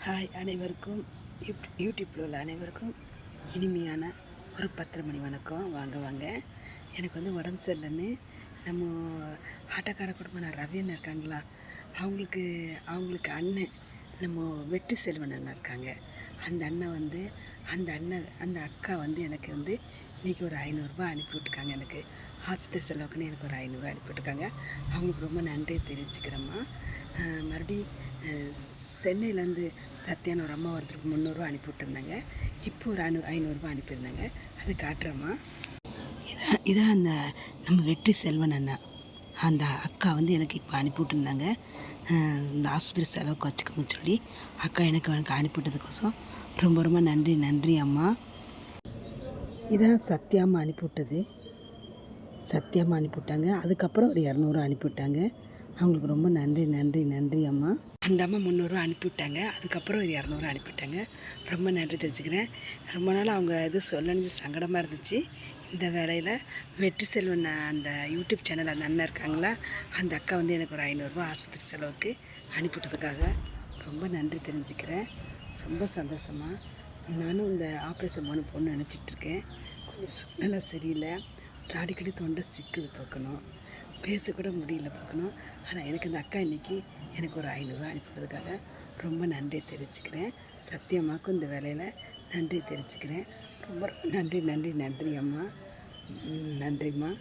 Hi அனைவருக்கும் யூடியூப்பில் உள்ள அனைவருக்கும் இனிமையான ஒரு 10:30 மணி வணக்கம். வாங்க எனக்கு உடம்பு சரியில்லைன்னு நம்ம ஆட்டோக்கார குடும்பம் ரவியண்ணன் இருக்காங்களா, அவங்களுக்கு அண்ணன் நம்ம வெற்றி செல்வன் அண்ணன் இருக்காங்க. அந்த அக்கா எனக்கு இன்றைக்கி ஒரு 500 அனுப்பி விட்டுருக்காங்க. எனக்கு ஆஸ்பத்திரி செலவுக்குன்னு எனக்கு ஒரு 500 அனுப்பி விட்டுருக்காங்க. அவங்களுக்கு ரொம்ப நன்றியை தெரிவிச்சுக்கிறேம்மா. மறுபடியும் சென்னையிலேருந்து சத்யான்னு ஒரு அம்மா ஒருத்தருக்கு 300 அனுப்பி விட்டுருந்தாங்க. இப்போ ஒரு 500 அனுப்பியிருந்தாங்க. அது காட்டுறேம்மா. இதான் அந்த நம்ம வெற்றி செல்வன் அண்ணா அந்த அக்கா எனக்கு இப்போ அனுப்பி விட்டுருந்தாங்க. இந்த ஆஸ்பத்திரி செலவுக்கு வச்சுக்கோங்கன்னு சொல்லி அக்கா எனக்கு அனுப்பிவிட்டதுக்கோசம் ரொம்ப நன்றி அம்மா. இதான் சத்யாம்மா அனுப்பிவிட்டது. சத்யாம்மா அனுப்பிவிட்டாங்க. அதுக்கப்புறம் ஒரு 200 அனுப்பிவிட்டாங்க. அவங்களுக்கு ரொம்ப நன்றி அம்மா. அந்த அம்மா 300 அனுப்பிவிட்டாங்க. அதுக்கப்புறம் ஒரு 200 அனுப்பிவிட்டாங்க. ரொம்ப நன்றி தெரிஞ்சுக்கிறேன். ரொம்ப நாள் அவங்க இது சொல்லணும்னு சங்கடமாக இருந்துச்சு. இந்த வேலையில் வெற்றி செல்வன் அந்த யூடியூப் சேனல் அந்த அண்ணன் இருக்காங்களா, அந்த அக்கா எனக்கு ஒரு 500 ஆஸ்பத்திரி செலவுக்கு அனுப்பிவிட்டதுக்காக ரொம்ப நன்றி தெரிஞ்சுக்கிறேன். ரொம்ப சந்தோஷமாக நானும் இந்த ஆப்ரேஷன் பொண்ணு நினச்சிட்ருக்கேன். கொஞ்சம் சூழ்நிலை சரியில்லை. அடிக்கடி தொண்டை சிக்குது பார்க்கணும், பேசக்கூட முடியல பார்க்கணும். ஆனால் எனக்கு அந்த அக்கா இன்றைக்கி எனக்கு ஒரு 500 அனுப்பிவிட்டதுக்காக ரொம்ப நன்றி தெரிவிச்சுக்கிறேன். சத்தியமாக்கும் இந்த வேலையில் நன்றி தெரிவிச்சுக்கிறேன். ரொம்ப நன்றி அம்மா. நன்றிம்மா.